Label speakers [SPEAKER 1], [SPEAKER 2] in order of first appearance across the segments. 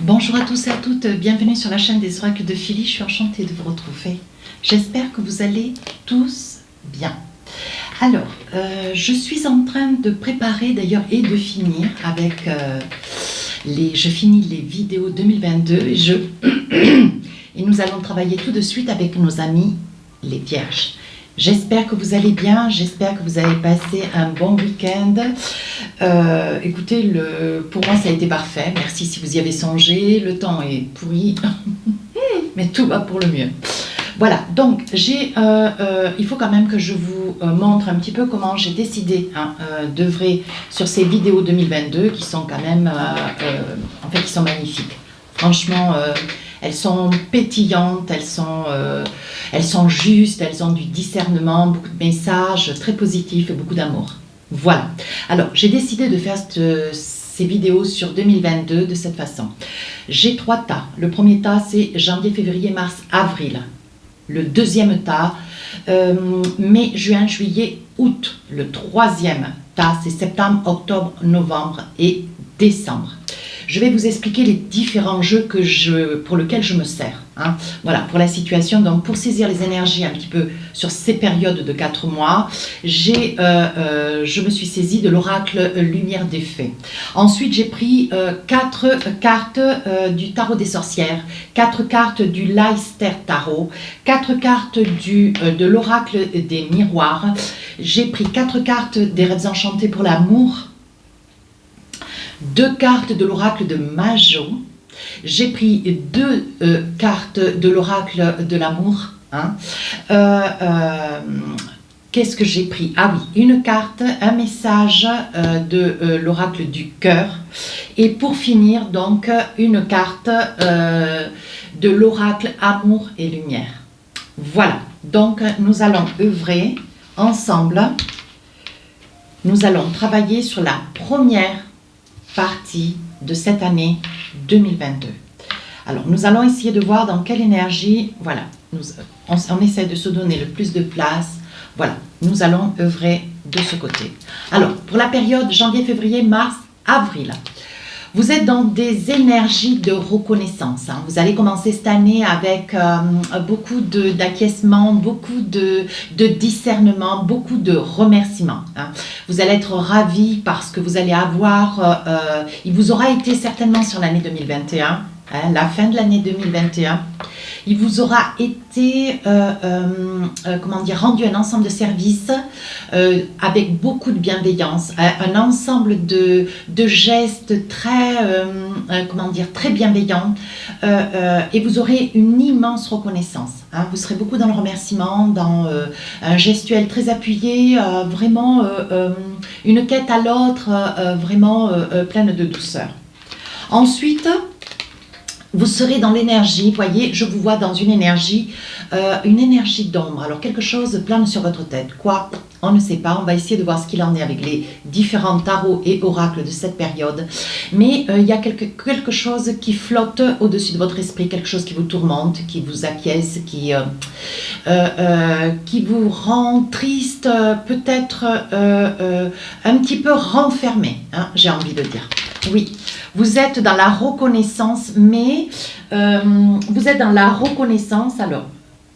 [SPEAKER 1] Bonjour à tous et à toutes, bienvenue sur la chaîne des oracles de Philly, je suis enchantée de vous retrouver. J'espère que vous allez tous bien. Alors, je suis en train de préparer d'ailleurs et de finir avec je finis les vidéos 2022 et nous allons travailler tout de suite avec nos amis les Vierges. J'espère que vous allez bien, j'espère que vous avez passé un bon week-end. Écoutez, pour moi ça a été parfait, merci si vous y avez songé, le temps est pourri, mais tout va pour le mieux. Voilà, donc il faut quand même que je vous montre un petit peu comment j'ai décidé d'œuvrer sur ces vidéos 2022 qui sont quand même, en fait, qui sont magnifiques. Franchement, elles sont pétillantes, elles sont justes, elles ont du discernement, beaucoup de messages très positifs et beaucoup d'amour. Voilà. Alors, j'ai décidé de faire ces vidéos sur 2022 de cette façon. J'ai 3 tas. Le premier tas, c'est janvier, février, mars, avril. Le deuxième tas, mai, juin, juillet, août. Le troisième tas, c'est septembre, octobre, novembre et décembre. Je vais vous expliquer les différents jeux pour lesquels je me sers. Voilà, pour la situation. Donc, pour saisir les énergies un petit peu sur ces périodes de 4 mois, je me suis saisie de l'oracle Lumière des Fées. Ensuite, j'ai pris 4 cartes du tarot des sorcières, 4 cartes du Leicester Tarot, 4 cartes de l'oracle des miroirs. J'ai pris 4 cartes des rêves enchantés pour l'amour, 2 cartes de l'oracle de Majo. J'ai pris 2 cartes de l'oracle de l'amour. Qu'est-ce que j'ai pris? Ah oui, une carte, un message de l'oracle du cœur. Et pour finir, donc, une carte de l'oracle amour et lumière. Voilà, donc nous allons œuvrer ensemble. Nous allons travailler sur la première partie de cette année 2022. Alors, nous allons essayer de voir dans quelle énergie, voilà, on essaie de se donner le plus de place. Voilà, nous allons œuvrer de ce côté. Alors, pour la période janvier, février, mars, avril, vous êtes dans des énergies de reconnaissance. Vous allez commencer cette année avec beaucoup d'acquiescement, beaucoup de discernement, beaucoup de remerciements. Vous allez être ravis parce que vous allez avoir, il vous aura été certainement sur l'année 2021, la fin de l'année 2021, il vous aura été rendu un ensemble de services avec beaucoup de bienveillance, un ensemble de gestes très, très bienveillants, et vous aurez une immense reconnaissance. Vous serez beaucoup dans le remerciement, dans un gestuel très appuyé, vraiment une quête à l'autre, vraiment pleine de douceur. Ensuite, vous serez dans l'énergie, voyez, je vous vois dans une énergie d'ombre. Alors, quelque chose plane sur votre tête. Quoi? On ne sait pas. On va essayer de voir ce qu'il en est avec les différents tarots et oracles de cette période. Mais il y a quelque chose qui flotte au-dessus de votre esprit, quelque chose qui vous tourmente, qui vous acquiesce, qui vous rend triste, peut-être un petit peu renfermé, j'ai envie de dire. Oui, vous êtes dans la reconnaissance, mais vous êtes dans la reconnaissance. Alors,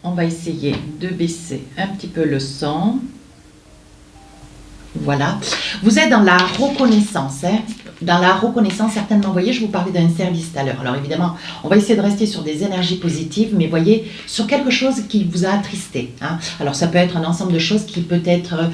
[SPEAKER 1] on va essayer de baisser un petit peu le son. Voilà, vous êtes dans la reconnaissance, dans la reconnaissance certainement. Vous voyez, je vous parlais d'un service tout à l'heure. Alors évidemment, on va essayer de rester sur des énergies positives, mais voyez, sur quelque chose qui vous a attristé. Alors ça peut être un ensemble de choses qui peut être,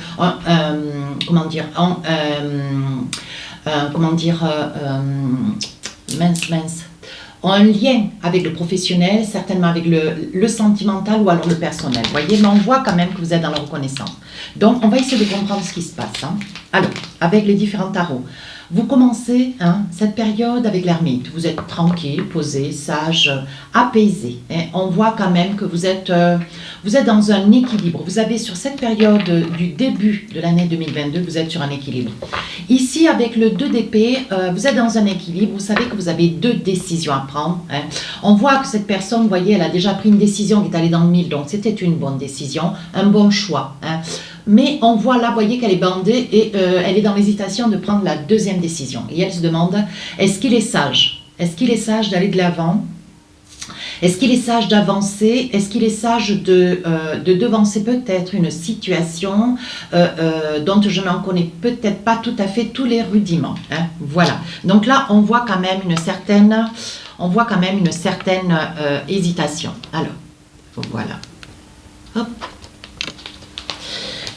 [SPEAKER 1] un lien avec le professionnel, certainement avec le sentimental ou alors le personnel. Vous voyez, mais on voit quand même que vous êtes dans la reconnaissance. Donc, on va essayer de comprendre ce qui se passe. Alors, avec les différents tarots, vous commencez cette période avec l'ermite. Vous êtes tranquille, posé, sage, apaisé. On voit quand même que vous êtes dans un équilibre. Vous avez sur cette période du début de l'année 2022, vous êtes sur un équilibre. Ici, avec le 2 d'épée, vous êtes dans un équilibre. Vous savez que vous avez 2 décisions à prendre. On voit que cette personne, vous voyez, elle a déjà pris une décision qui est allée dans le mille. Donc, c'était une bonne décision, un bon choix. Mais on voit là, vous voyez qu'elle est bandée et elle est dans l'hésitation de prendre la deuxième décision. Et elle se demande, est-ce qu'il est sage Est-ce qu'il est sage d'aller de l'avant? Est-ce qu'il est sage d'avancer? Est-ce qu'il est sage de devancer peut-être une situation dont je n'en connais peut-être pas tout à fait tous les rudiments, hein? Voilà. Donc là, on voit quand même une certaine, hésitation. Alors, voilà. Hop.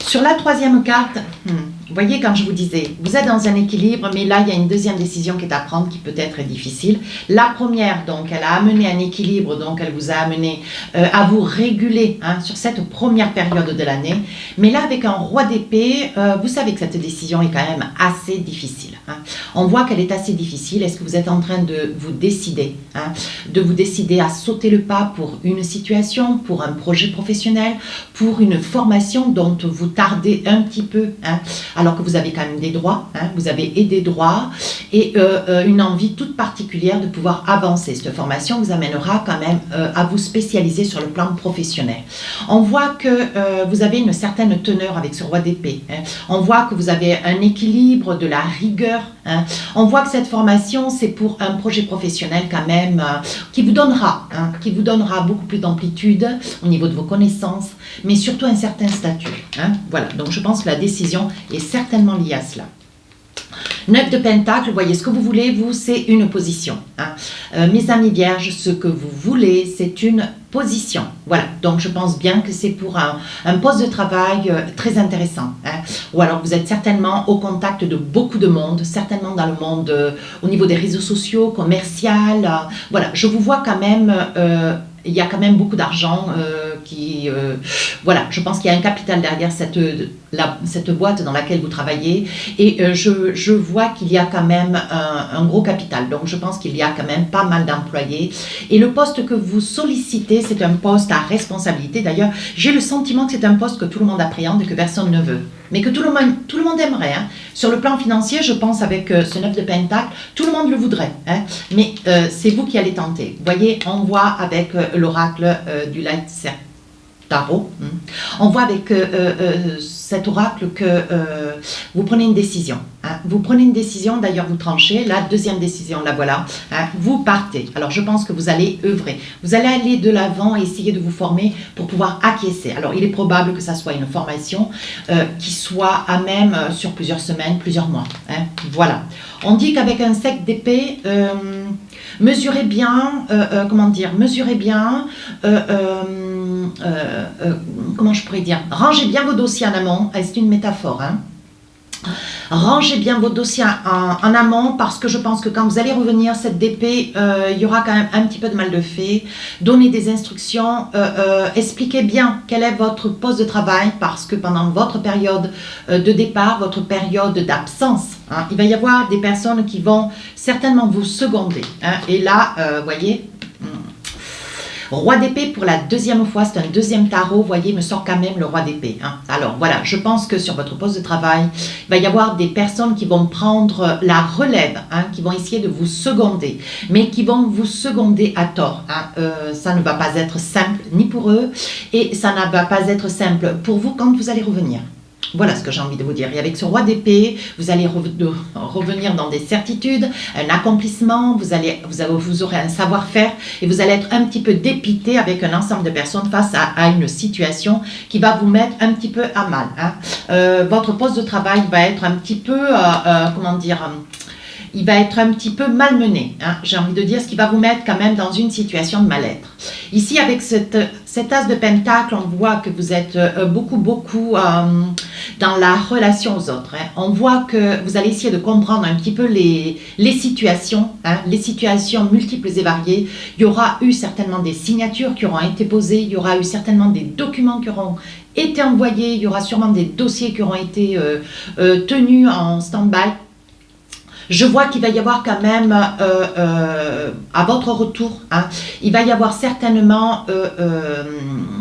[SPEAKER 1] Sur la troisième carte, vous voyez, quand je vous disais, vous êtes dans un équilibre, mais là, il y a une deuxième décision qui est à prendre, qui peut être difficile. La première, donc, elle a amené un équilibre, donc elle vous a amené à vous réguler, hein, sur cette première période de l'année. Mais là, avec un roi d'épée, vous savez que cette décision est quand même assez difficile, hein. On voit qu'elle est assez difficile. Est-ce que vous êtes en train de vous décider, hein, de vous décider à sauter le pas pour une situation, pour un projet professionnel, pour une formation dont vous tardez un petit peu, hein, alors que vous avez quand même des droits, hein, vous avez et des droits et une envie toute particulière de pouvoir avancer. Cette formation vous amènera quand même à vous spécialiser sur le plan professionnel. On voit que vous avez une certaine teneur avec ce roi d'épée, hein. On voit que vous avez un équilibre, de la rigueur, hein. On voit que cette formation, c'est pour un projet professionnel quand même qui vous donnera, hein, beaucoup plus d'amplitude au niveau de vos connaissances, mais surtout un certain statut, hein. Voilà, donc je pense que la décision est certainement liée à cela. 9 de Pentacle, vous voyez, ce que vous voulez, vous, c'est une position, hein. Mes amis vierges, ce que vous voulez, c'est une position. Voilà, donc je pense bien que c'est pour un poste de travail très intéressant, hein. Ou alors vous êtes certainement au contact de beaucoup de monde, certainement dans le monde au niveau des réseaux sociaux, commercial. Voilà, je vous vois quand même... il y a quand même beaucoup d'argent voilà, je pense qu'il y a un capital derrière cette boîte dans laquelle vous travaillez et je vois qu'il y a quand même un gros capital, donc je pense qu'il y a quand même pas mal d'employés et le poste que vous sollicitez, c'est un poste à responsabilité. D'ailleurs, j'ai le sentiment que c'est un poste que tout le monde appréhende et que personne ne veut, mais que tout le monde aimerait, hein. Sur le plan financier, je pense avec ce 9 de Pentacle, tout le monde le voudrait, hein. Mais c'est vous qui allez tenter. Vous voyez, on voit avec l'oracle du Light Tarot, on voit avec cet oracle que vous prenez une décision, hein. Vous prenez une décision, d'ailleurs vous tranchez, la deuxième décision, la voilà, hein. Vous partez. Alors je pense que vous allez œuvrer, vous allez aller de l'avant et essayer de vous former pour pouvoir acquiescer. Alors il est probable que ça soit une formation qui soit à même sur plusieurs semaines, plusieurs mois, hein. Voilà. On dit qu'avec un 7 d'épée, mesurez bien, comment je pourrais dire, rangez bien vos dossiers en amont, c'est une métaphore, hein. Rangez bien vos dossiers en amont parce que je pense que quand vous allez revenir, cette d'épée, il y aura quand même un petit peu de mal de fait. Donnez des instructions, expliquez bien quel est votre poste de travail parce que pendant votre période de départ, votre période d'absence, hein, il va y avoir des personnes qui vont certainement vous seconder, hein. Et là, vous voyez... Roi d'épée pour la deuxième fois, c'est un deuxième tarot, vous voyez, il me sort quand même le roi d'épée, hein. Alors voilà, je pense que sur votre poste de travail, il va y avoir des personnes qui vont prendre la relève, hein, qui vont essayer de vous seconder, mais qui vont vous seconder à tort, hein. Ça ne va pas être simple ni pour eux, et ça ne va pas être simple pour vous quand vous allez revenir. Voilà ce que j'ai envie de vous dire. Et avec ce roi d'épée, vous allez revenir dans des certitudes, un accomplissement, vous aurez un savoir-faire et vous allez être un petit peu dépité avec un ensemble de personnes face à une situation qui va vous mettre un petit peu à mal, hein. Votre poste de travail va être un petit peu, il va être un petit peu malmené, hein, j'ai envie de dire, ce qui va vous mettre quand même dans une situation de mal-être. Ici, avec cet as de Pentacle, on voit que vous êtes beaucoup dans la relation aux autres, hein. On voit que vous allez essayer de comprendre un petit peu les situations, hein, les situations multiples et variées. Il y aura eu certainement des signatures qui auront été posées, il y aura eu certainement des documents qui auront été envoyés, il y aura sûrement des dossiers qui auront été tenus en stand-by. Je vois qu'il va y avoir quand même, à votre retour, hein, il va y avoir certainement,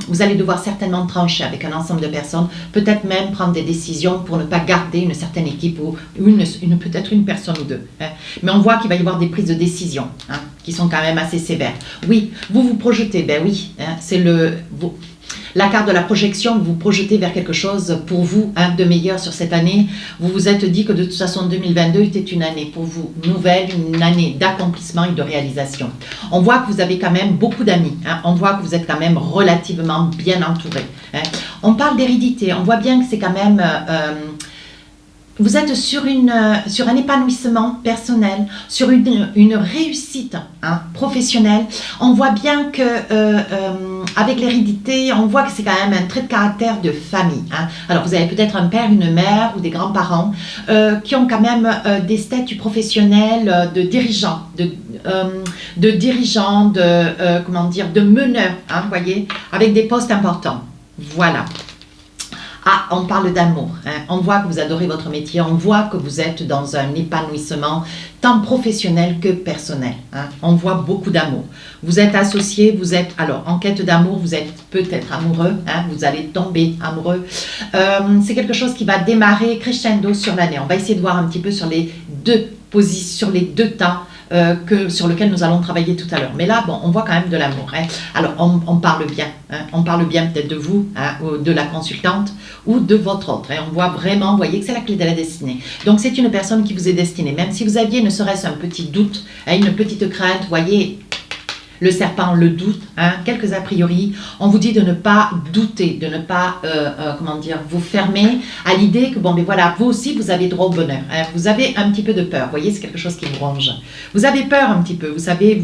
[SPEAKER 1] vous allez devoir certainement trancher avec un ensemble de personnes, peut-être même prendre des décisions pour ne pas garder une certaine équipe ou peut-être une personne ou deux, hein. Mais on voit qu'il va y avoir des prises de décision, hein, qui sont quand même assez sévères. Oui, vous vous projetez, ben oui, hein, La carte de la projection, vous vous projetez vers quelque chose pour vous de meilleur sur cette année. Vous vous êtes dit que de toute façon 2022 était une année pour vous nouvelle, une année d'accomplissement et de réalisation. On voit que vous avez quand même beaucoup d'amis. On voit que vous êtes quand même relativement bien entouré. On parle d'hérédité. On voit bien que c'est quand même... vous êtes sur un épanouissement personnel, sur une réussite professionnelle. On voit bien que avec l'hérédité, on voit que c'est quand même un trait de caractère de famille. Alors vous avez peut-être un père, une mère ou des grands-parents qui ont quand même des statuts professionnels de dirigeants, comment dire, de meneurs, voyez, avec des postes importants. Voilà. Ah, on parle d'amour. On voit que vous adorez votre métier, on voit que vous êtes dans un épanouissement tant professionnel que personnel. On voit beaucoup d'amour. Vous êtes associé, vous êtes, alors en quête d'amour, vous êtes peut-être amoureux, vous allez tomber amoureux. C'est quelque chose qui va démarrer crescendo sur l'année. On va essayer de voir un petit peu sur les deux positions, sur les deux temps. Sur lequel nous allons travailler tout à l'heure. Mais là, bon, on voit quand même de l'amour. Alors, on parle bien. On parle bien peut-être de vous, ou de la consultante, ou de votre autre. On voit vraiment, vous voyez que c'est la clé de la destinée. Donc, c'est une personne qui vous est destinée. Même si vous aviez ne serait-ce un petit doute, une petite crainte, vous voyez... Le serpent, le doute, quelques a priori, on vous dit de ne pas douter, de ne pas, comment dire, vous fermer à l'idée que, bon, mais voilà, vous aussi, vous avez droit au bonheur. Vous avez un petit peu de peur, vous voyez, c'est quelque chose qui vous ronge. Vous avez peur un petit peu, vous savez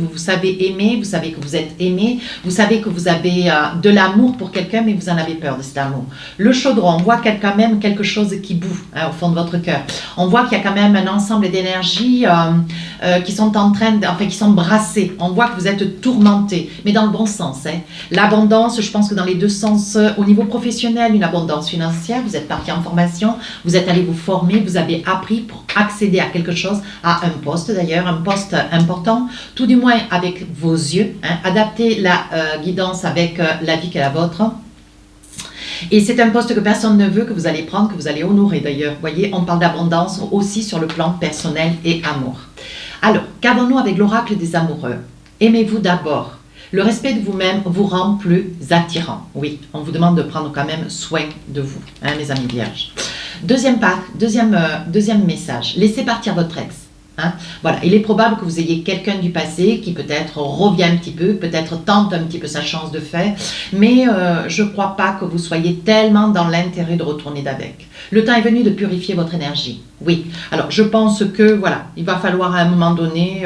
[SPEAKER 1] aimer, vous savez que vous êtes aimé, vous savez que vous avez de l'amour pour quelqu'un, mais vous en avez peur de cet amour. Le chaudron, on voit qu'il y a quand même quelque chose qui boue au fond de votre cœur. On voit qu'il y a quand même un ensemble d'énergies qui sont en train, qui sont brassées. On voit que vous êtes tourmenté, mais dans le bon sens. L'abondance, je pense que dans les deux sens, au niveau professionnel, une abondance financière, vous êtes parti en formation, vous êtes allé vous former, vous avez appris pour accéder à quelque chose, à un poste d'ailleurs, un poste important, tout du moins avec vos yeux, adapter la guidance avec la vie qui est la vôtre. Et c'est un poste que personne ne veut, que vous allez prendre, que vous allez honorer d'ailleurs. Vous voyez, on parle d'abondance aussi sur le plan personnel et amour. Alors, qu'avons-nous avec l'oracle des amoureux? Aimez-vous d'abord. Le respect de vous-même vous rend plus attirant. Oui, on vous demande de prendre quand même soin de vous, mes amis vierges. Deuxième message, laissez partir votre ex. Voilà, il est probable que vous ayez quelqu'un du passé qui peut-être revient un petit peu, peut-être tente un petit peu sa chance de faire, mais je ne crois pas que vous soyez tellement dans l'intérêt de retourner d'avec. Le temps est venu de purifier votre énergie. Oui, alors je pense que voilà, il va falloir à un moment donné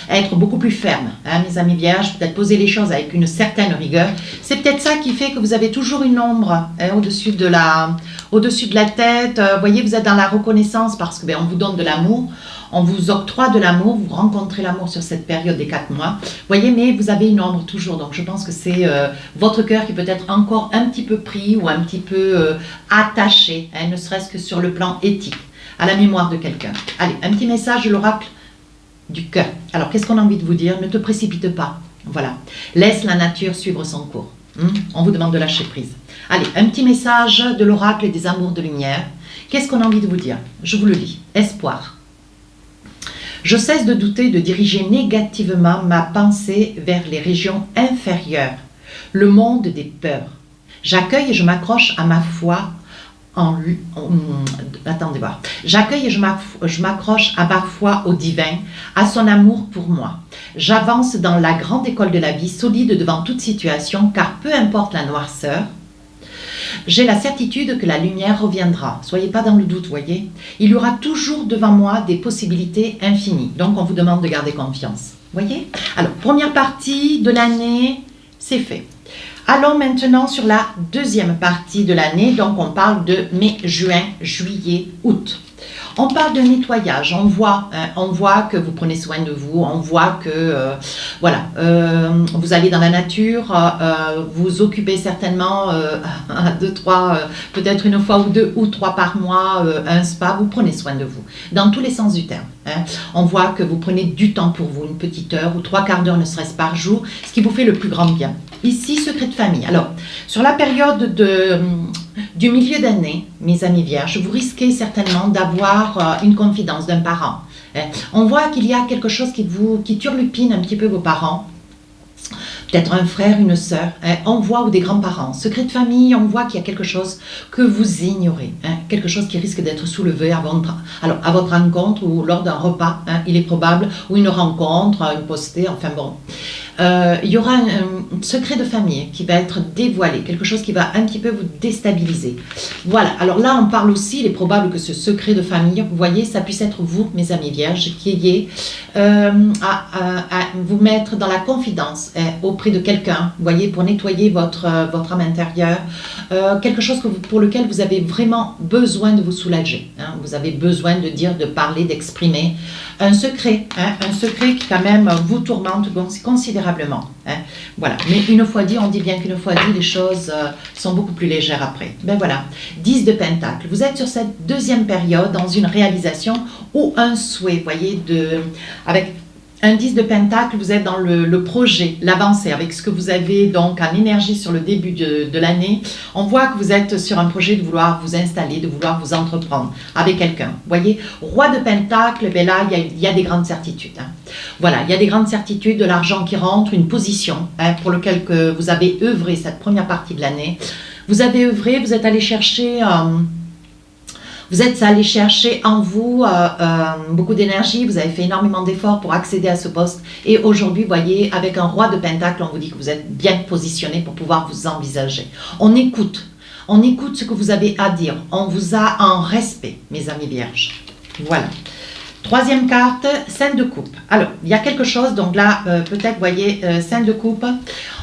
[SPEAKER 1] être beaucoup plus ferme, mes amis vierges, peut-être poser les choses avec une certaine rigueur. C'est peut-être ça qui fait que vous avez toujours une ombre au-dessus de la tête. Vous voyez, vous êtes dans la reconnaissance parce que on vous donne de l'amour. On vous octroie de l'amour, vous rencontrez l'amour sur cette période des 4 mois. Vous voyez, mais vous avez une ombre toujours. Donc, je pense que c'est votre cœur qui peut être encore un petit peu pris ou un petit peu attaché, ne serait-ce que sur le plan éthique, à la mémoire de quelqu'un. Allez, un petit message de l'oracle du cœur. Alors, qu'est-ce qu'on a envie de vous dire? Ne te précipite pas. Voilà. Laisse la nature suivre son cours. On vous demande de lâcher prise. Allez, un petit message de l'oracle des amours de lumière. Qu'est-ce qu'on a envie de vous dire? Je vous le lis. Espoir. Je cesse de douter de diriger négativement ma pensée vers les régions inférieures, le monde des peurs. J'accueille et je m'accroche à ma foi attendez voir. J'accueille et je m'accroche à ma foi au divin, à son amour pour moi. J'avance dans la grande école de la vie, solide devant toute situation, car peu importe la noirceur, j'ai la certitude que la lumière reviendra. Soyez pas dans le doute, voyez. Il y aura toujours devant moi des possibilités infinies. Donc, on vous demande de garder confiance. Voyez? Alors, première partie de l'année, c'est fait. Allons maintenant sur la deuxième partie de l'année. Donc, on parle de mai, juin, juillet, août. On parle de nettoyage, on voit que vous prenez soin de vous, on voit que vous allez dans la nature, vous occupez certainement peut-être une fois ou 2 ou 3 par mois un spa, vous prenez soin de vous, dans tous les sens du terme. On voit que vous prenez du temps pour vous, une petite heure ou 3 quarts d'heure ne serait-ce par jour, ce qui vous fait le plus grand bien. Ici, secret de famille. Alors, sur la période du milieu d'année, mes amis vierges, vous risquez certainement d'avoir une confidence d'un parent. On voit qu'il y a quelque chose qui turlupine un petit peu vos parents. peut-être un frère, une sœur, hein, on voit, ou des grands-parents. Secret de famille, on voit qu'il y a quelque chose que vous ignorez, hein, quelque chose qui risque d'être soulevé à votre rencontre ou lors d'un repas, hein, il est probable, ou une rencontre, une postée, enfin bon. Il y aura un secret de famille qui va être dévoilé, quelque chose qui va un petit peu vous déstabiliser. Voilà, alors là on parle aussi, il est probable que ce secret de famille, vous voyez, ça puisse être vous, mes amis vierges, qui ayez à vous mettre dans la confidence auprès de quelqu'un, vous voyez, pour nettoyer votre âme intérieure, quelque chose pour lequel vous avez vraiment besoin de vous soulager, hein, vous avez besoin de dire, de parler, d'exprimer un secret, hein, un secret qui quand même vous tourmente considérablement. Hein, voilà. Mais une fois dit, on dit bien qu'une fois dit, les choses sont beaucoup plus légères après. Ben voilà, 10 de Pentacle. Vous êtes sur cette deuxième période dans une réalisation ou un souhait, vous voyez, avec un 10 de Pentacle, vous êtes dans le projet, l'avancée, avec ce que vous avez donc en énergie sur le début de l'année. On voit que vous êtes sur un projet de vouloir vous installer, de vouloir vous entreprendre avec quelqu'un. Vous voyez, Roi de Pentacle, ben là, il y a des grandes certitudes. Hein. Voilà, il y a des grandes certitudes, de l'argent qui rentre, une position hein, pour laquelle vous avez œuvré cette première partie de l'année. Vous avez œuvré, vous êtes allé chercher... Vous êtes allé chercher en vous beaucoup d'énergie, vous avez fait énormément d'efforts pour accéder à ce poste. Et aujourd'hui, vous voyez, avec un roi de Pentacle, on vous dit que vous êtes bien positionné pour pouvoir vous envisager. On écoute ce que vous avez à dire. On vous a en respect, mes amis vierges. Voilà. Troisième carte, Sainte de coupe. Alors, il y a quelque chose, donc là, peut-être, vous voyez, Sainte de coupe.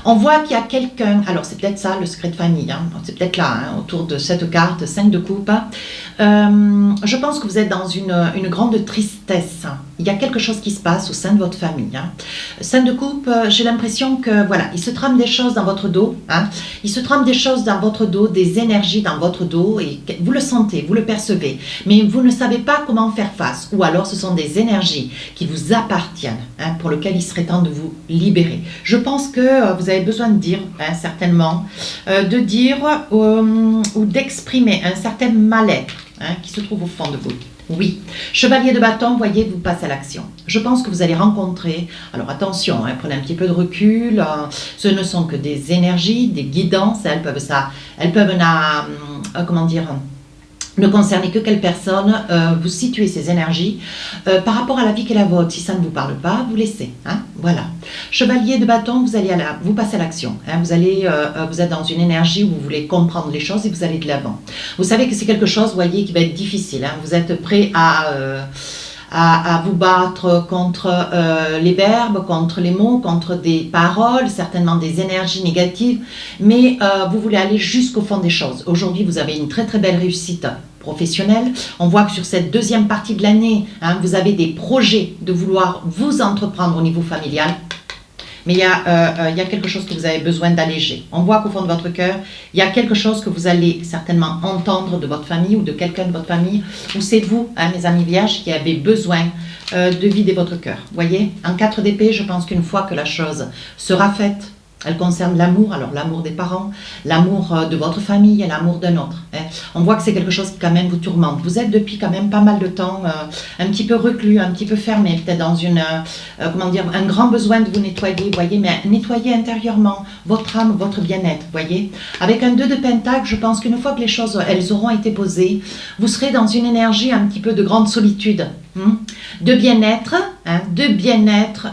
[SPEAKER 1] On voit qu'il y a quelqu'un, alors c'est peut-être ça, le secret de famille, hein, c'est peut-être là, hein, autour de cette carte, 5 de coupe. Je pense que vous êtes dans une grande tristesse. Il y a quelque chose qui se passe au sein de votre famille. Hein. 5 de coupe, j'ai l'impression que, voilà, il se trame des choses dans votre dos. Hein. Il se trame des choses dans votre dos, des énergies dans votre dos, et vous le sentez, vous le percevez, mais vous ne savez pas comment faire face. Ou alors, ce sont des énergies qui vous appartiennent, hein, pour lesquelles il serait temps de vous libérer. Je pense que vous avez besoin de dire, hein, certainement, de dire ou d'exprimer un certain mal-être hein, qui se trouve au fond de vous. Oui, chevalier de bâton, vous voyez, vous passez à l'action. Je pense que vous allez rencontrer, alors attention, hein, prenez un petit peu de recul, ce ne sont que des énergies, des guidances, elles peuvent comment dire, ne concerner que quelle personne, vous situez ces énergies par rapport à la vie qui est la vôtre. Si ça ne vous parle pas, vous laissez. Hein, voilà. Chevalier de bâton, vous passez à l'action. Hein, vous êtes dans une énergie où vous voulez comprendre les choses et vous allez de l'avant. Vous savez que c'est quelque chose, vous voyez, qui va être difficile. Hein, vous êtes prêt à vous battre contre les verbes, contre les mots, contre des paroles, certainement des énergies négatives, mais vous voulez aller jusqu'au fond des choses. Aujourd'hui, vous avez une très très belle réussite professionnelle. On voit que sur cette deuxième partie de l'année, hein, vous avez des projets de vouloir vous entreprendre au niveau familial. Mais il y a quelque chose que vous avez besoin d'alléger. On voit qu'au fond de votre cœur, il y a quelque chose que vous allez certainement entendre de votre famille ou de quelqu'un de votre famille, ou c'est vous, hein, mes amis vierges, qui avez besoin de vider votre cœur. Vous voyez, en 4 d'épée, je pense qu'une fois que la chose sera faite, elle concerne l'amour, alors l'amour des parents, l'amour de votre famille et l'amour d'un autre. Hein. On voit que c'est quelque chose qui quand même vous tourmente. Vous êtes depuis quand même pas mal de temps un petit peu reclus, un petit peu fermé, peut-être dans un grand besoin de vous nettoyer, vous voyez, mais nettoyer intérieurement votre âme, votre bien-être, vous voyez. Avec un 2 de Pentacle, je pense qu'une fois que les choses, elles auront été posées, vous serez dans une énergie un petit peu de grande solitude. De bien-être, hein,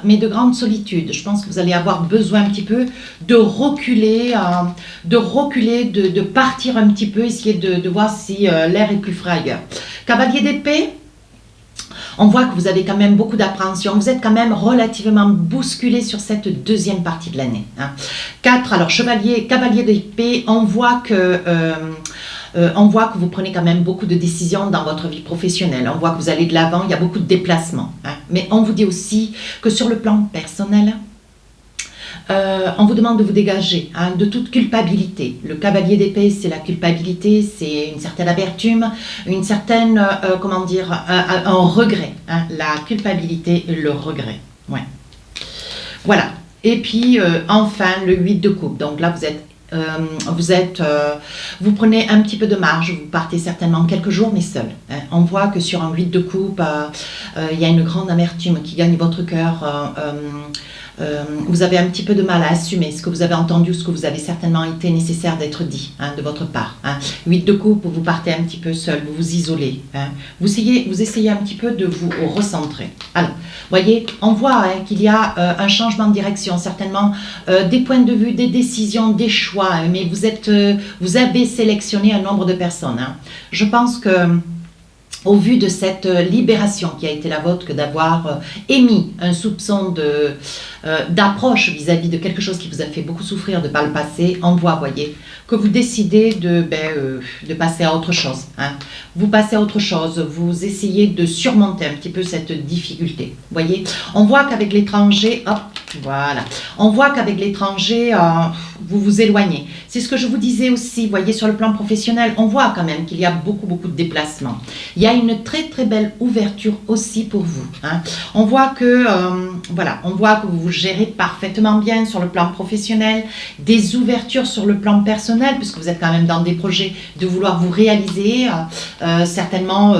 [SPEAKER 1] mais de grande solitude. Je pense que vous allez avoir besoin un petit peu de reculer, de partir un petit peu, essayer de voir si l'air est plus frais ailleurs. Cavalier d'épée, on voit que vous avez quand même beaucoup d'appréhension, vous êtes quand même relativement bousculé sur cette deuxième partie de l'année. Hein. 4, alors cavalier d'épée, on voit que vous prenez quand même beaucoup de décisions dans votre vie professionnelle. On voit que vous allez de l'avant, il y a beaucoup de déplacements. Hein. Mais on vous dit aussi que sur le plan personnel, on vous demande de vous dégager hein, de toute culpabilité. Le cavalier d'épée, c'est la culpabilité, c'est une certaine amertume, une certaine, un regret. Hein. La culpabilité et le regret. Ouais. Voilà. Et puis, enfin, le 8 de coupe. Donc là, vous prenez un petit peu de marge, vous partez certainement quelques jours, mais seul. Hein. On voit que sur un 8 de coupe, il y a une grande amertume qui gagne votre cœur. vous avez un petit peu de mal à assumer ce que vous avez entendu, ce que vous avez certainement été nécessaire d'être dit de votre part. 8 de coupe, vous partez un petit peu seul, vous vous isolez. Vous essayez un petit peu de vous recentrer. Alors, voyez, on voit qu'il y a un changement de direction, certainement des points de vue, des décisions, des choix, mais vous avez sélectionné un nombre de personnes. Je pense que au vu de cette libération qui a été la vôtre, que d'avoir émis un soupçon d'approche vis-à-vis de quelque chose qui vous a fait beaucoup souffrir de par le passé, on voit, voyez, que vous décidez de passer à autre chose. Vous passez à autre chose, vous essayez de surmonter un petit peu cette difficulté. Voyez, on voit qu'avec l'étranger, hop, voilà, on voit qu'avec l'étranger, vous vous éloignez. C'est ce que je vous disais aussi, voyez, sur le plan professionnel, on voit quand même qu'il y a beaucoup de déplacements. Il y a une très très belle ouverture aussi pour vous. On voit que, voilà, on voit que vous vous gérez parfaitement bien sur le plan professionnel, des ouvertures sur le plan personnel, puisque vous êtes quand même dans des projets de vouloir vous réaliser, certainement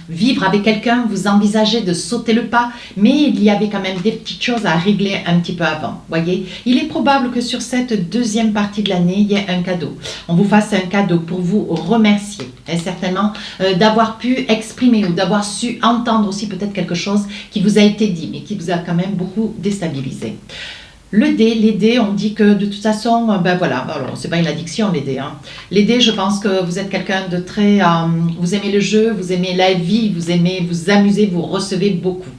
[SPEAKER 1] vivre avec quelqu'un, vous envisagez de sauter le pas, mais il y avait quand même des petites choses à régler un petit peu avant. Voyez, il est probable que sur cette deuxième partie de l'année, il y ait un cadeau. On vous fasse un cadeau pour vous remercier, et certainement d'avoir pu exprimer ou d'avoir su entendre aussi peut-être quelque chose qui vous a été dit, mais qui vous a quand même beaucoup déstabilisé. Le dé, les dés, on dit que de toute façon, ben voilà, alors c'est pas une addiction les dés. Les dés, je pense que vous êtes quelqu'un de très, vous aimez le jeu, vous aimez la vie, vous aimez vous amuser, vous recevez beaucoup.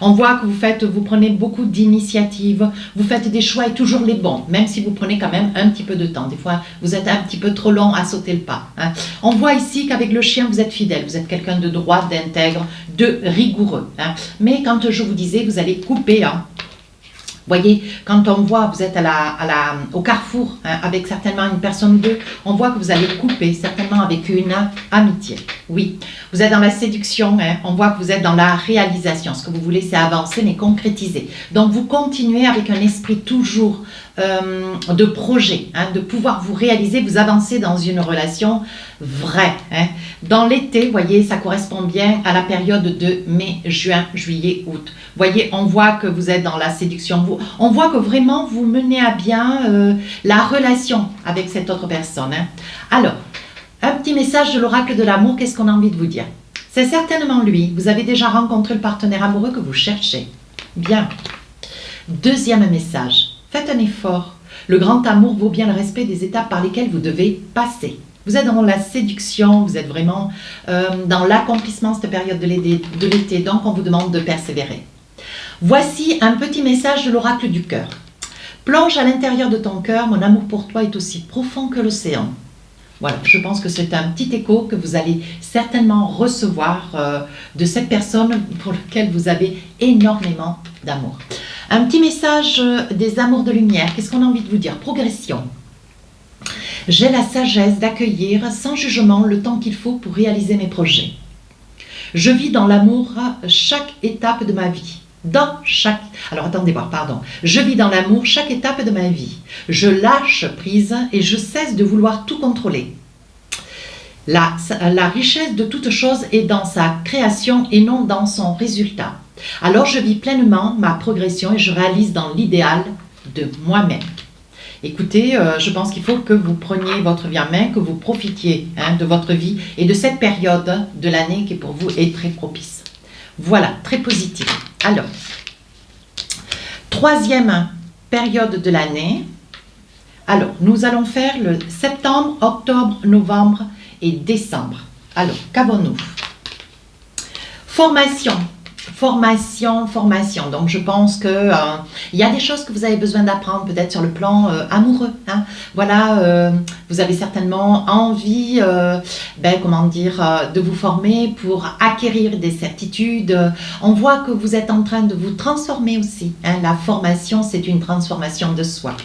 [SPEAKER 1] On voit que vous prenez beaucoup d'initiatives, vous faites des choix et toujours les bons, même si vous prenez quand même un petit peu de temps. Des fois, vous êtes un petit peu trop long à sauter le pas. On voit ici qu'avec le chien, vous êtes fidèle, vous êtes quelqu'un de droit, d'intègre, de rigoureux. Mais quand je vous disais, vous allez couper. Voyez, quand on voit, vous êtes au carrefour avec certainement une personne ou deux, on voit que vous allez couper certainement avec une amitié. Oui, vous êtes dans la séduction, on voit que vous êtes dans la réalisation. Ce que vous voulez, c'est avancer, mais concrétiser. Donc, vous continuez avec un esprit toujours de projet, de pouvoir vous réaliser, vous avancer dans une relation vraie. Dans l'été, vous voyez, ça correspond bien à la période de mai, juin, juillet, août. Vous voyez, on voit que vous êtes dans la séduction. On voit que vraiment vous menez à bien la relation avec cette autre personne. Alors, un petit message de l'oracle de l'amour, qu'est-ce qu'on a envie de vous dire? C'est certainement lui. Vous avez déjà rencontré le partenaire amoureux que vous cherchez. Bien. Deuxième message. Faites un effort. Le grand amour vaut bien le respect des étapes par lesquelles vous devez passer. Vous êtes dans la séduction, vous êtes vraiment dans l'accomplissement cette période de l'été, donc on vous demande de persévérer. Voici un petit message de l'oracle du cœur. Plonge à l'intérieur de ton cœur, mon amour pour toi est aussi profond que l'océan. Voilà, je pense que c'est un petit écho que vous allez certainement recevoir de cette personne pour laquelle vous avez énormément d'amour. Un petit message des amours de lumière. Qu'est-ce qu'on a envie de vous dire? Progression. J'ai la sagesse d'accueillir sans jugement le temps qu'il faut pour réaliser mes projets. Je vis dans l'amour chaque étape de ma vie. Je vis dans l'amour chaque étape de ma vie. Je lâche prise et je cesse de vouloir tout contrôler. La richesse de toute chose est dans sa création et non dans son résultat. Alors je vis pleinement ma progression et je réalise dans l'idéal de moi-même. Écoutez, je pense qu'il faut que vous preniez votre vie en main, que vous profitiez de votre vie et de cette période de l'année qui pour vous est très propice. Voilà, très positif. Alors, troisième période de l'année. Alors, nous allons faire le septembre, octobre, novembre et décembre. Alors, qu'avons-nous? Formation. Donc, je pense que il y a des choses que vous avez besoin d'apprendre, peut-être sur le plan amoureux. Voilà, vous avez certainement envie, de vous former pour acquérir des certitudes. On voit que vous êtes en train de vous transformer aussi. La formation, c'est une transformation de soi.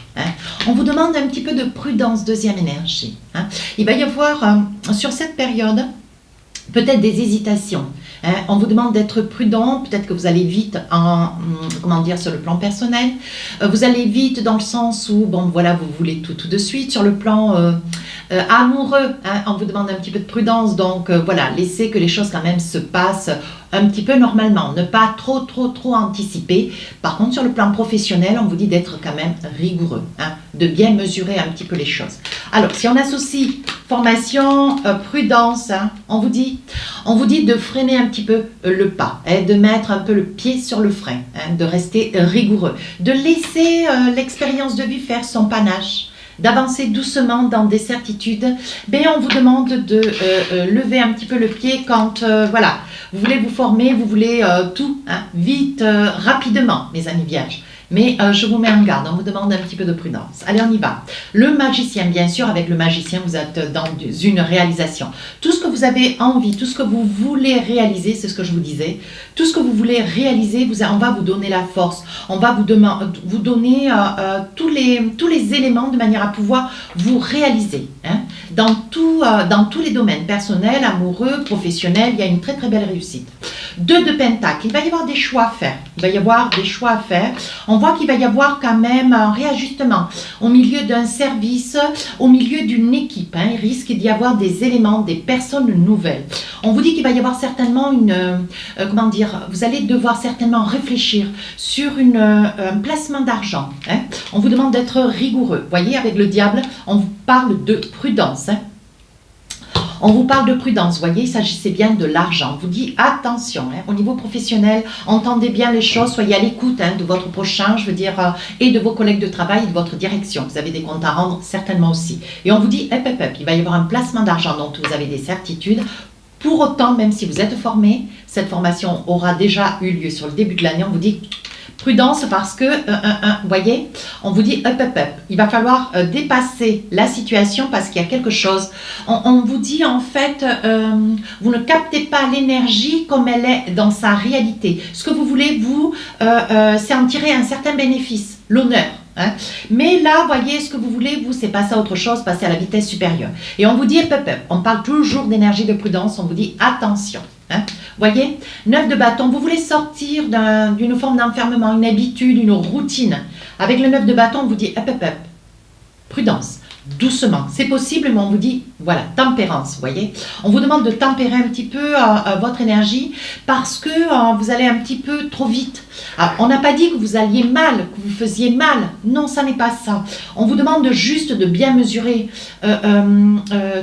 [SPEAKER 1] On vous demande un petit peu de prudence, deuxième énergie. Il va y avoir sur cette période peut-être des hésitations, hein. On vous demande d'être prudent, peut-être que vous allez vite comment dire, sur le plan personnel. Vous allez vite dans le sens où, bon voilà, vous voulez tout de suite. Sur le plan amoureux, hein, on vous demande un petit peu de prudence, donc voilà, laissez que les choses quand même se passent un petit peu normalement, ne pas trop anticiper. Par contre, sur le plan professionnel, on vous dit d'être quand même rigoureux, hein, de bien mesurer un petit peu les choses. Alors, si on associe formation, prudence, hein, on vous dit de freiner un petit peu le pas, hein, de mettre un peu le pied sur le frein, hein, de rester rigoureux, de laisser l'expérience de vie faire son panache, d'avancer doucement dans des certitudes. Mais on vous demande de lever un petit peu le pied quand, voilà, vous voulez vous former, vous voulez tout, hein, vite, rapidement, mes amis vierges. Mais je vous mets en garde, on vous demande un petit peu de prudence. Allez, on y va. Le magicien, bien sûr, avec le magicien, vous êtes dans une réalisation. Tout ce que vous avez envie, tout ce que vous voulez réaliser, c'est ce que je vous disais, tout ce que vous voulez réaliser, on va vous donner la force, on va vous donner tous les éléments de manière à pouvoir vous réaliser, hein, dans tous les domaines, personnels, amoureux, professionnels, il y a une très belle réussite. 2 de Pentacle, il va y avoir des choix à faire. Il va y avoir des choix à faire. On voit qu'il va y avoir quand même un réajustement au milieu d'un service, au milieu d'une équipe, hein. Il risque d'y avoir des éléments, des personnes nouvelles. On vous dit qu'il va y avoir certainement comment dire, vous allez devoir certainement réfléchir sur un placement d'argent, hein. On vous demande d'être rigoureux. Vous voyez, avec le diable, on vous parle de prudence, hein. On vous parle de prudence, vous voyez, il s'agissait bien de l'argent. On vous dit attention, hein, au niveau professionnel, entendez bien les choses, soyez à l'écoute, hein, de votre prochain, je veux dire, et de vos collègues de travail et de votre direction. Vous avez des comptes à rendre certainement aussi. Et on vous dit, il va y avoir un placement d'argent dont vous avez des certitudes. Pour autant, même si vous êtes formé, cette formation aura déjà eu lieu sur le début de l'année, on vous dit prudence parce que, vous voyez, on vous dit il va falloir dépasser la situation parce qu'il y a quelque chose. On vous dit en fait, vous ne captez pas l'énergie comme elle est dans sa réalité. Ce que vous voulez, vous, c'est en tirer un certain bénéfice, l'honneur. Hein. Mais là, voyez, ce que vous voulez, vous, c'est passer à autre chose, passer à la vitesse supérieure. Et on vous dit, on parle toujours d'énergie de prudence, on vous dit attention. Hein. Voyez, 9 de bâton, vous voulez sortir d'une forme d'enfermement, une habitude, une routine. Avec le 9 de bâton, on vous dit prudence. Doucement, c'est possible, mais on vous dit, voilà, tempérance, vous voyez. On vous demande de tempérer un petit peu votre énergie parce que vous allez un petit peu trop vite. Alors, on n'a pas dit que vous alliez mal, que vous faisiez mal. Non, ça n'est pas ça. On vous demande juste de bien mesurer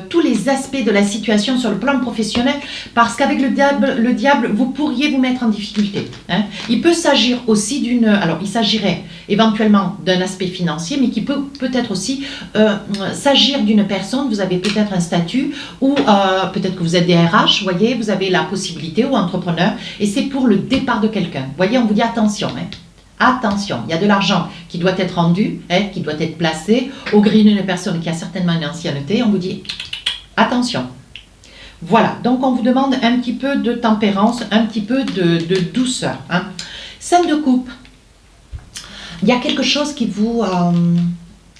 [SPEAKER 1] tous les aspects de la situation sur le plan professionnel parce qu'avec le diable, vous pourriez vous mettre en difficulté. Hein. Il peut s'agir aussi alors il s'agirait éventuellement d'un aspect financier, mais qui peut peut-être aussi s'agir d'une personne, vous avez peut-être un statut ou peut-être que vous êtes des RH, vous voyez, vous avez la possibilité ou entrepreneur et c'est pour le départ de quelqu'un. Vous voyez, on vous dit attention, hein. Attention, il y a de l'argent qui doit être rendu, hein, qui doit être placé au gré d'une personne qui a certainement une ancienneté, on vous dit attention. Voilà, donc on vous demande un petit peu de tempérance, un petit peu de douceur. Hein. 5 de coupe, il y a quelque chose qui vous...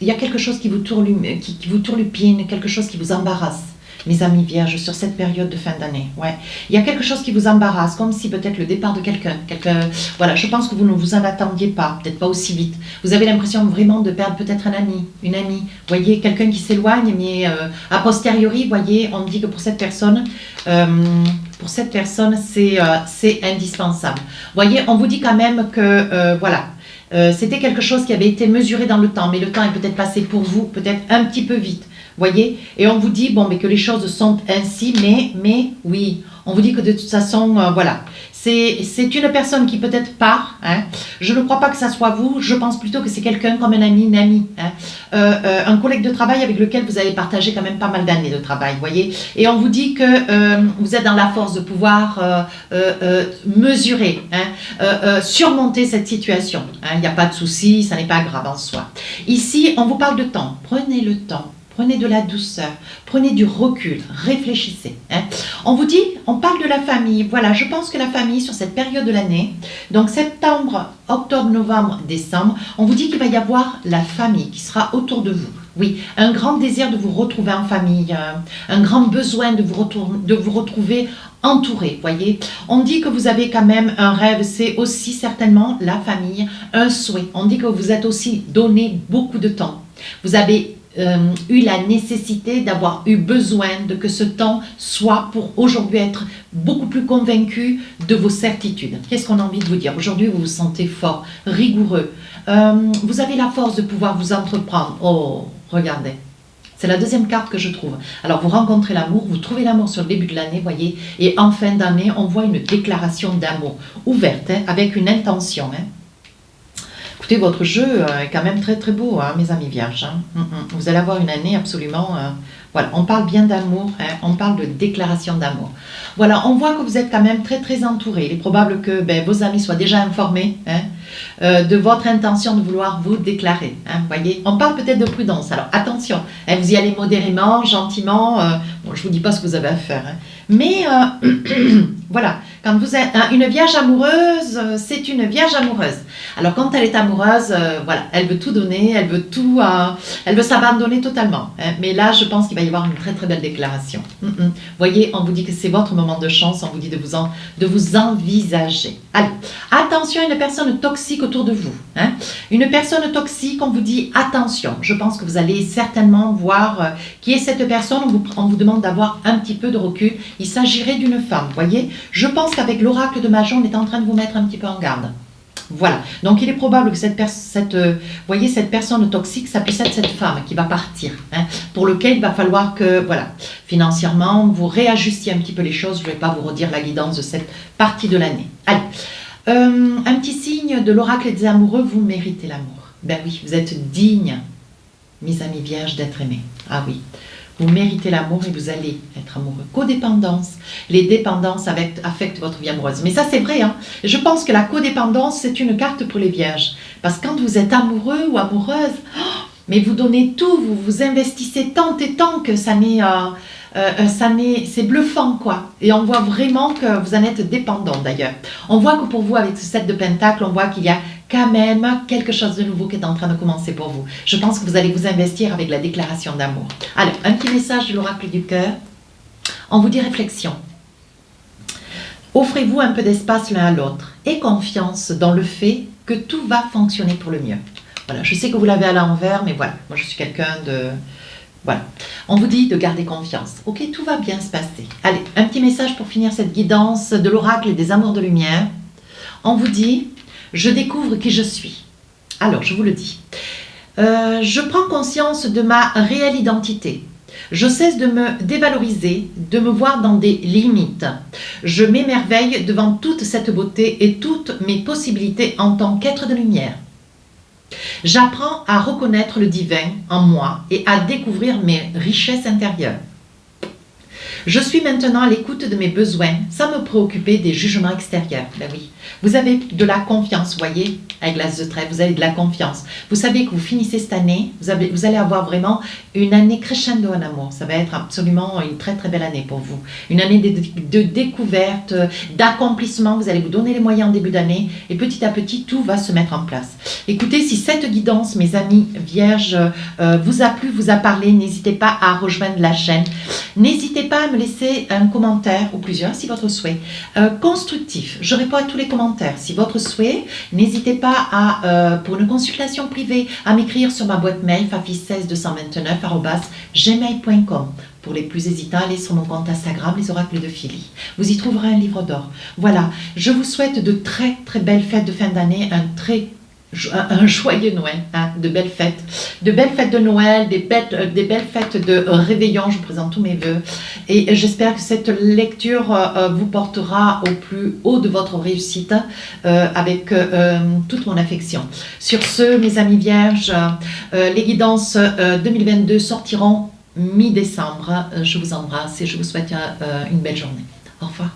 [SPEAKER 1] il y a quelque chose qui vous turlupine, quelque chose qui vous embarrasse, mes amis vierges, sur cette période de fin d'année. Ouais. Il y a quelque chose qui vous embarrasse, comme si peut-être le départ de quelqu'un, voilà, je pense que vous ne vous en attendiez pas, peut-être pas aussi vite. Vous avez l'impression vraiment de perdre peut-être un ami, une amie. Vous voyez, quelqu'un qui s'éloigne, mais a posteriori, vous voyez, on me dit que pour cette personne, c'est indispensable. Vous voyez, on vous dit quand même que, voilà, c'était quelque chose qui avait été mesuré dans le temps, mais le temps est peut-être passé pour vous, peut-être un petit peu vite, voyez. Et on vous dit, bon, mais que les choses sont ainsi, mais oui, on vous dit que de toute façon, voilà, c'est une personne qui peut-être part, hein. Je ne crois pas que ça soit vous, je pense plutôt que c'est quelqu'un comme un ami, une amie, hein. Un collègue de travail avec lequel vous avez partagé quand même pas mal d'années de travail, voyez. Et on vous dit que vous êtes dans la force de pouvoir mesurer, hein, surmonter cette situation. Hein. Il n'y a pas de souci, ça n'est pas grave en soi. Ici, on vous parle de temps, prenez le temps. Prenez de la douceur, prenez du recul, réfléchissez. Hein. On vous dit, on parle de la famille. Voilà, je pense que la famille, sur cette période de l'année, donc septembre, octobre, novembre, décembre, on vous dit qu'il va y avoir la famille qui sera autour de vous. Oui, un grand désir de vous retrouver en famille, un grand besoin de vous retrouver entouré, voyez. On dit que vous avez quand même un rêve, c'est aussi certainement la famille, un souhait. On dit que vous êtes aussi donné beaucoup de temps. Vous avez eu la nécessité d'avoir eu besoin de que ce temps soit pour aujourd'hui être beaucoup plus convaincu de vos certitudes. Qu'est-ce qu'on a envie de vous dire? Aujourd'hui, vous vous sentez fort, rigoureux. Vous avez la force de pouvoir vous entreprendre. Oh, regardez. C'est la deuxième carte que je trouve. Alors, vous rencontrez l'amour, vous trouvez l'amour sur le début de l'année, voyez, et en fin d'année, on voit une déclaration d'amour ouverte, hein, avec une intention. Hein. Écoutez, votre jeu est quand même très très beau, hein, mes amis vierges. Hein. Vous allez avoir une année absolument... voilà, on parle bien d'amour, hein, on parle de déclaration d'amour. Voilà, on voit que vous êtes quand même très très entouré. Il est probable que vos amis soient déjà informés, hein, de votre intention de vouloir vous déclarer. Hein, voyez, on parle peut-être de prudence. Alors attention, hein, vous y allez modérément, gentiment. Bon, je ne vous dis pas ce que vous avez à faire. Hein, mais voilà, quand vous êtes une vierge amoureuse, c'est une vierge amoureuse. Alors quand elle est amoureuse, voilà, elle veut tout donner, elle veut tout, elle veut s'abandonner totalement. Hein, mais là, je pense qu'il va y avoir une très très belle déclaration. Voyez, on vous dit que c'est votre moment de chance, on vous dit de vous envisager. Allez, attention à une personne toxique autour de vous. Hein. Une personne toxique, on vous dit attention. Je pense que vous allez certainement voir qui est cette personne. On vous demande d'avoir un petit peu de recul. Il s'agirait d'une femme, voyez. Je pense qu'avec l'oracle de Majon, on est en train de vous mettre un petit peu en garde. Voilà, donc il est probable que cette personne toxique, ça puisse être cette femme qui va partir, hein, pour lequel il va falloir que, voilà, financièrement, vous réajustiez un petit peu les choses. Je ne vais pas vous redire la guidance de cette partie de l'année. Allez, un petit signe de l'oracle des amoureux, vous méritez l'amour. Ben oui, vous êtes digne, mes amis vierges, d'être aimés. Ah oui. Vous méritez l'amour et vous allez être amoureux. Codépendance. Les dépendances affectent votre vie amoureuse. Mais ça, c'est vrai. Hein. Je pense que la codépendance, c'est une carte pour les vierges. Parce que quand vous êtes amoureux ou amoureuse, mais vous donnez tout, vous vous investissez tant et tant que c'est bluffant, quoi. Et on voit vraiment que vous en êtes dépendant, d'ailleurs. On voit que pour vous, avec ce 7 de Pentacle, on voit qu'il y a quand même quelque chose de nouveau qui est en train de commencer pour vous. Je pense que vous allez vous investir avec la déclaration d'amour. Alors, un petit message de l'oracle du cœur. On vous dit réflexion. Offrez-vous un peu d'espace l'un à l'autre et confiance dans le fait que tout va fonctionner pour le mieux. Voilà, je sais que vous l'avez à l'envers, mais voilà, moi je suis quelqu'un de... Voilà, on vous dit de garder confiance. Ok, tout va bien se passer. Allez, un petit message pour finir cette guidance de l'oracle des amours de lumière. On vous dit... Je découvre qui je suis. Alors, je vous le dis. Je prends conscience de ma réelle identité. Je cesse de me dévaloriser, de me voir dans des limites. Je m'émerveille devant toute cette beauté et toutes mes possibilités en tant qu'être de lumière. J'apprends à reconnaître le divin en moi et à découvrir mes richesses intérieures. Je suis maintenant à l'écoute de mes besoins sans me préoccuper des jugements extérieurs. Ben oui, vous avez de la confiance, voyez, avec l'as de trèfle, vous avez de la confiance. Vous savez que vous finissez cette année, vous allez avoir vraiment une année crescendo en amour. Ça va être absolument une très très belle année pour vous. Une année de découverte, d'accomplissement. Vous allez vous donner les moyens en début d'année et petit à petit, tout va se mettre en place. Écoutez, si cette guidance, mes amis vierges, vous a plu, vous a parlé, n'hésitez pas à rejoindre la chaîne. N'hésitez pas à me laisser un commentaire ou plusieurs si votre souhait constructif. Je réponds à tous les commentaires. Si votre souhait, n'hésitez pas à, pour une consultation privée, à m'écrire sur ma boîte mail fafi16229@gmail.com. Pour les plus hésitants, allez sur mon compte Instagram, les oracles de Philly. Vous y trouverez un livre d'or. Voilà, je vous souhaite de très très belles fêtes de fin d'année, un joyeux Noël, hein, de belles fêtes de Noël, des belles fêtes de réveillon. Je vous présente tous mes vœux et j'espère que cette lecture vous portera au plus haut de votre réussite avec toute mon affection. Sur ce, mes amis vierges, les guidances 2022 sortiront mi-décembre. Je vous embrasse et je vous souhaite une belle journée. Au revoir.